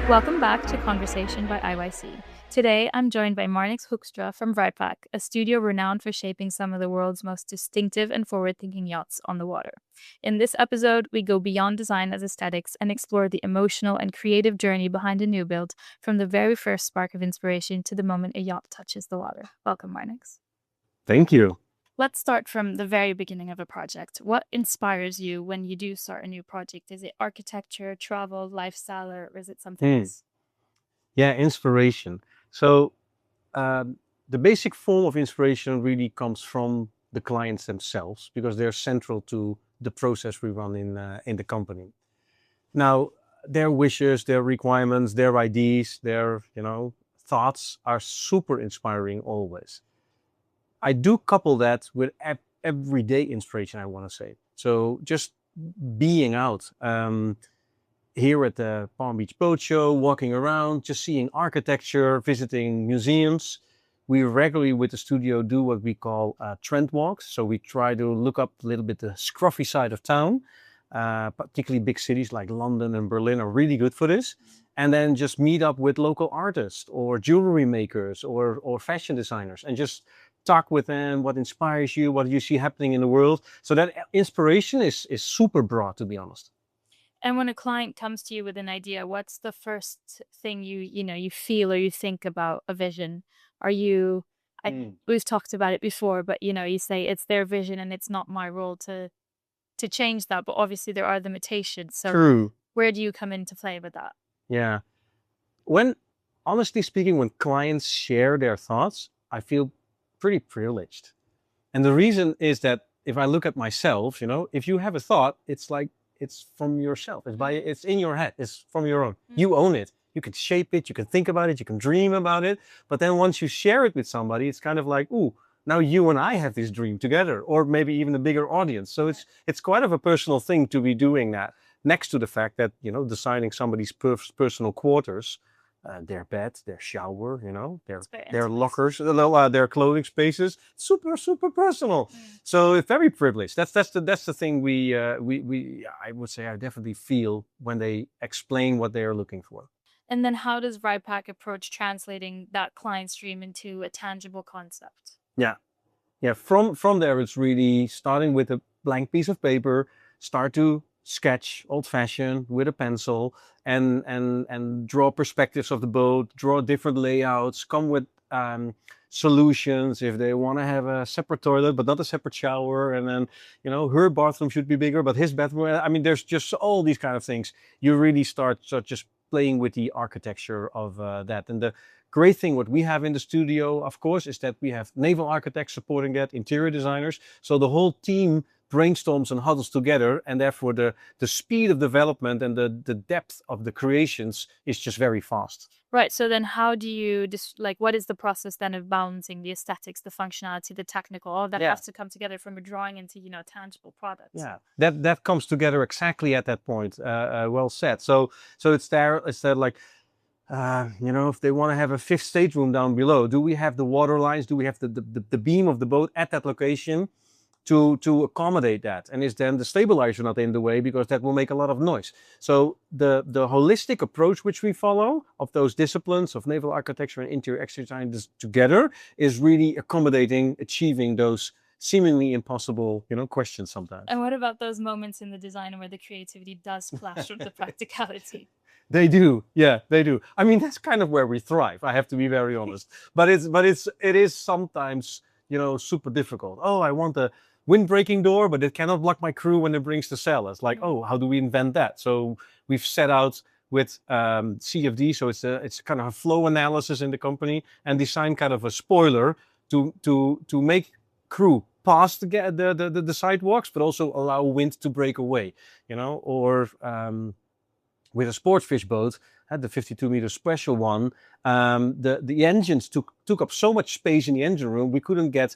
Welcome back to Conversation by IYC. Today, I'm joined by Marnix Hoekstra from Vripack, a studio renowned for shaping some of the world's most distinctive and forward-thinking yachts on the water. In this episode, we go beyond design as aesthetics and explore the emotional and creative journey behind a new build, from the very first spark of inspiration to the moment a yacht touches the water. Welcome, Marnix. Thank you. Let's start from the very beginning of a project. What inspires you when you do start a new project? Is it architecture, travel, lifestyle, or is it something Hmm. else? Yeah, inspiration. So the basic form of inspiration really comes from the clients themselves because they're central to the process we run in the company. Now, their wishes, their requirements, their ideas, their thoughts are super inspiring always. I do couple that with everyday inspiration, I want to say. So just being out. Here at the Palm Beach Boat Show, walking around, just seeing architecture, visiting museums. We regularly with the studio do what we call trend walks. So we try to look up a little bit the scruffy side of town, particularly big cities like London and Berlin are really good for this. And then just meet up with local artists or jewelry makers or fashion designers and just talk with them, what inspires you, what you see happening in the world. So that inspiration is super broad, to be honest. And when a client comes to you with an idea, what's the first thing you feel or you think about a vision? Are you we've talked about it before, but you say it's their vision and it's not my role to change that, but obviously there are limitations. So True. where do you come into play with that? Yeah. When, honestly speaking, when clients share their thoughts, I feel pretty privileged. And the reason is that if I look at myself, if you have a thought, it's like it's from yourself. It's in your head. It's from your own. You own it. You can shape it. You can think about it. You can dream about it. But then once you share it with somebody, it's kind of like, ooh, now you and I have this dream together, or maybe even a bigger audience. So it's quite of a personal thing to be doing that. Next to the fact that designing somebody's personal quarters, their bed, their shower, their lockers, their clothing spaces, super personal. So it's very privileged. That's the thing we I would say I definitely feel when they explain what they are looking for. And then how does Vripack approach translating that client's dream into a tangible concept? Yeah. From there, it's really starting with a blank piece of paper, start to sketch old-fashioned with a pencil and draw perspectives of the boat, draw different layouts, come with solutions if they want to have a separate toilet but not a separate shower, and then her bathroom should be bigger but his bathroom. I mean, there's just all these kind of things. You really start just playing with the architecture of that. And the great thing what we have in the studio, of course, is that we have naval architects supporting that, interior designers. So the whole team brainstorms and huddles together, and therefore the speed of development and the depth of the creations is just very fast. Right. So then how do you what is the process then of balancing the aesthetics, the functionality, the technical, all that has to come together from a drawing into, tangible products? Yeah, that comes together exactly at that point. Well said. So it's there like, if they want to have a fifth stateroom down below, do we have the water lines? Do we have the beam of the boat at that location to accommodate that? And is then the stabilizer not in the way, because that will make a lot of noise? So the holistic approach which we follow of those disciplines of naval architecture and interior exterior design together is really accommodating, achieving those seemingly impossible, questions sometimes. And what about those moments in the design where the creativity does clash with the practicality? They do, yeah, they do. I mean, that's kind of where we thrive. I have to be very honest. But it is sometimes super difficult. Oh, I want a windbreaking door, but it cannot block my crew when it brings the sail. It's like, oh, how do we invent that? So we've set out with CFD, so it's kind of a flow analysis in the company, and design kind of a spoiler to make crew past the sidewalks, but also allow wind to break away, or with a sports fish boat, the 52-meter special one, the engines took up so much space in the engine room, we couldn't get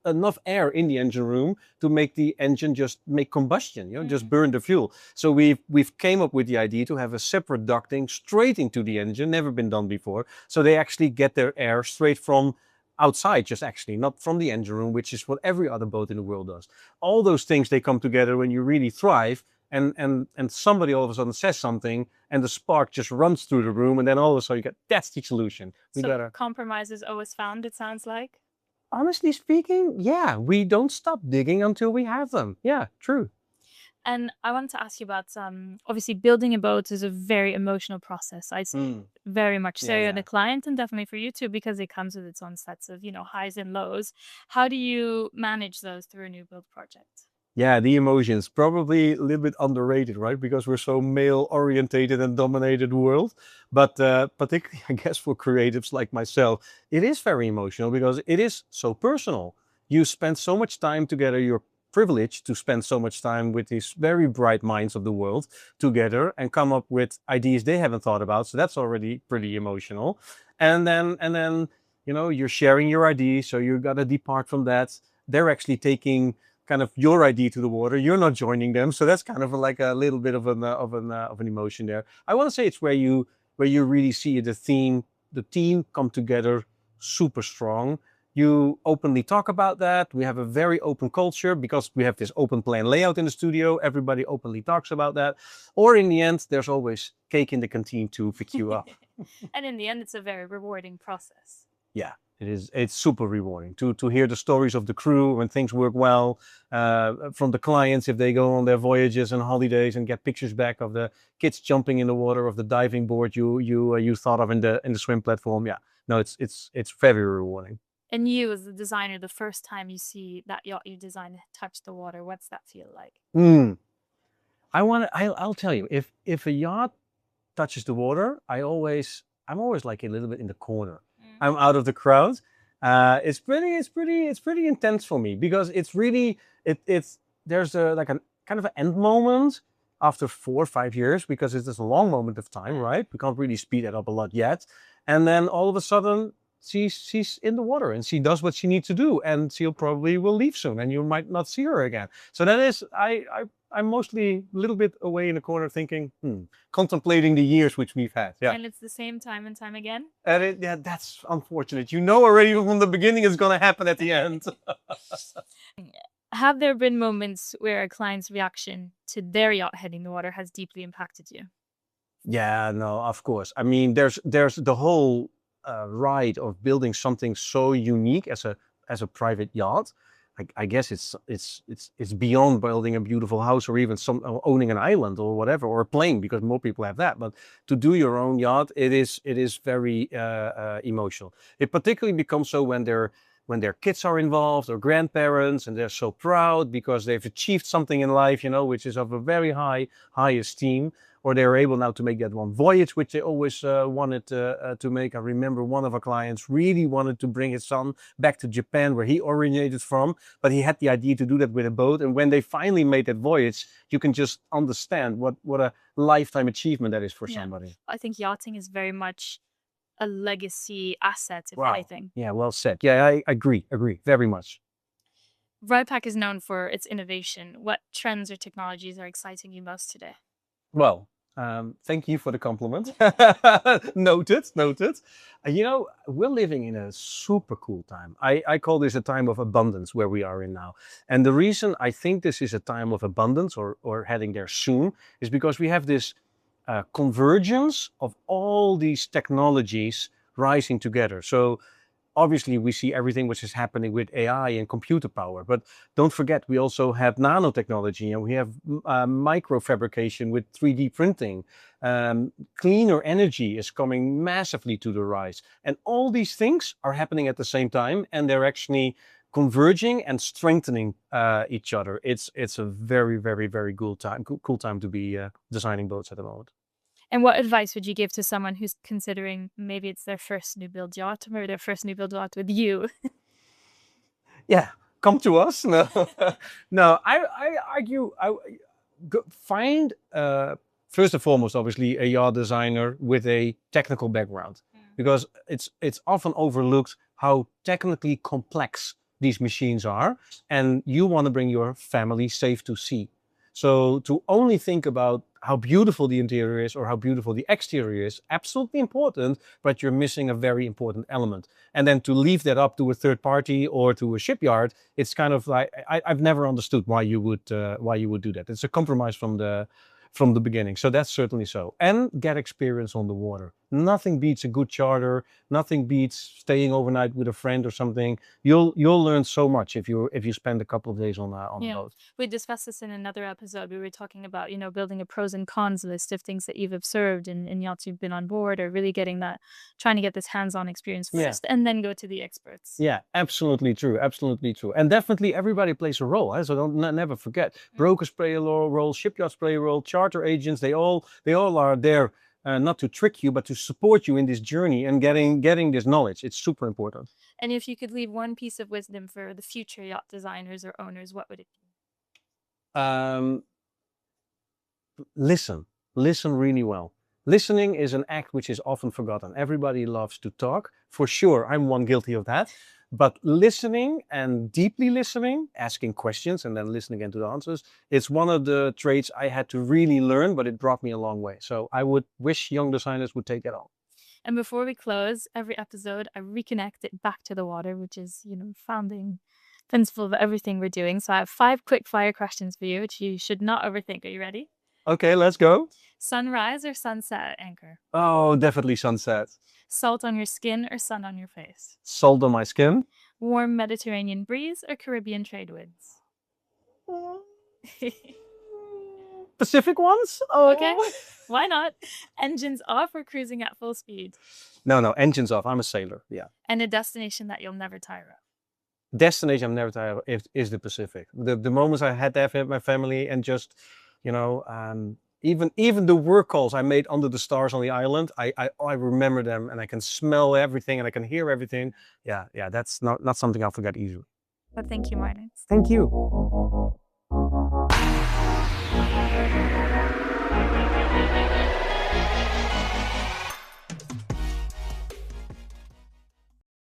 enough air in the engine room to make the engine just make combustion, just burn the fuel. So we've came up with the idea to have a separate ducting straight into the engine, never been done before. So they actually get their air straight from outside, just actually not from the engine room, which is what every other boat in the world does. All those things, they come together when you really thrive. and somebody all of a sudden says something, and the spark just runs through the room, and then all of a sudden you get, that's the solution. So compromise is always found, it sounds like. Honestly speaking, yeah, we don't stop digging until we have them. Yeah, true. And I want to ask you about obviously building a boat is a very emotional process. I'd say very much so Yeah, on the client and definitely for you too, because it comes with its own sets of, highs and lows. How do you manage those through a new build project? Yeah, the emotions probably a little bit underrated, right? Because we're so male orientated and dominated world. But particularly, I guess, for creatives like myself, it is very emotional because it is so personal. You spend so much time together. You're privileged to spend so much time with these very bright minds of the world together and come up with ideas they haven't thought about. So that's already pretty emotional. And then, you're sharing your ideas. So you got to depart from that. They're actually taking kind of your idea to the water. You're not joining them, so that's kind of like a little bit of an emotion there. I want to say it's where you really see the team come together super strong. You openly talk about that. We have a very open culture because we have this open plan layout in the studio. Everybody openly talks about that. Or in the end, there's always cake in the canteen to pick you up. And in the end, it's a very rewarding process. Yeah. It's super rewarding to hear the stories of the crew when things work well, from the clients if they go on their voyages and holidays and get pictures back of the kids jumping in the water, of the diving board you thought of in the swim platform. Yeah, no, it's very rewarding. And you, as the designer, the first time you see that yacht you designed touch the water, what's that feel like? I'll tell you, if a yacht touches the water, I'm always like a little bit in the corner. I'm out of the crowd. It's pretty intense for me because it's really there's like a kind of an end moment after 4 or 5 years because it's a long moment of time, right? We can't really speed that up a lot yet, and then all of a sudden she's in the water and she does what she needs to do, and she'll probably will leave soon, and you might not see her again. So that is I'm mostly a little bit away in the corner thinking, contemplating the years which we've had. Yeah. And it's the same time and time again? And yeah, that's unfortunate. You know already from the beginning it's going to happen at the end. Have there been moments where a client's reaction to their yacht hitting the water has deeply impacted you? Yeah, no, of course. I mean, there's the whole ride of building something so unique as a private yacht. I guess it's beyond building a beautiful house or even owning an island or whatever, or a plane, because more people have that. But to do your own yacht, it is very emotional. It particularly becomes so when their kids are involved or grandparents, and they're so proud because they've achieved something in life, which is of a very high esteem. Or they're able now to make that one voyage, which they always wanted to make. I remember one of our clients really wanted to bring his son back to Japan, where he originated from, but he had the idea to do that with a boat. And when they finally made that voyage, you can just understand what a lifetime achievement that is for somebody. I think yachting is very much a legacy asset, if anything. Yeah, well said. Yeah, I agree very much. Vripack is known for its innovation. What trends or technologies are exciting you most today? Well, thank you for the compliment. Noted. We're living in a super cool time. I call this a time of abundance where we are in now. And the reason I think this is a time of abundance or heading there soon is because we have this convergence of all these technologies rising together. So obviously we see everything which is happening with AI and computer power, but don't forget we also have nanotechnology, and we have microfabrication with 3D printing. Cleaner energy is coming massively to the rise, and all these things are happening at the same time, and they're actually converging and strengthening each other. It's a very, very, very cool time to be designing boats at the moment. And what advice would you give to someone who's considering maybe it's their first new build yacht, or maybe their first new build yacht with you? Yeah, come to us. No, no. I argue. Find first and foremost, obviously, a yacht designer with a technical background, because it's often overlooked how technically complex these machines are, and you want to bring your family safe to sea. So to only think about how beautiful the interior is or how beautiful the exterior is, absolutely important, but you're missing a very important element. And then to leave that up to a third party or to a shipyard, it's kind of like, I've never understood why you would do that. It's a compromise from the beginning. So that's certainly so. And get experience on the water. Nothing beats a good charter. Nothing beats staying overnight with a friend or something. You'll learn so much if you spend a couple of days on a boat. We discussed this in another episode. We were talking about, building a pros and cons list of things that you've observed in yachts you've been on board, or really trying to get this hands-on experience first, and then go to the experts. Yeah, absolutely true. Absolutely true. And definitely everybody plays a role. So never forget. Brokers play a role, shipyards play a role, charter agents, they all are there not to trick you, but to support you in this journey and getting this knowledge. It's super important. And if you could leave one piece of wisdom for the future yacht designers or owners, what would it be? Listen really well. Listening is an act which is often forgotten. Everybody loves to talk. For sure, I'm one guilty of that. But listening and deeply listening, asking questions and then listening again to the answers, it's one of the traits I had to really learn, but it brought me a long way. So I would wish young designers would take that on. And before we close, every episode, I reconnect it back to the water, which is, founding principle of everything we're doing. So I have 5 quick fire questions for you, which you should not overthink. Are you ready? Okay, let's go. Sunrise or sunset at anchor? Oh, definitely sunset. Salt on your skin or sun on your face? Salt on my skin. Warm Mediterranean breeze or Caribbean trade winds? Pacific ones? Oh. Okay, why not? Engines off or cruising at full speed? No, engines off. I'm a sailor, yeah. And a destination that you'll never tire of? Destination I'm never tired of is the Pacific. The moments I had to have with my family and just, even the work calls I made under the stars on the island, I remember them and I can smell everything and I can hear everything. Yeah, that's not something I'll forget easily. But thank you, Marnix. Thank you.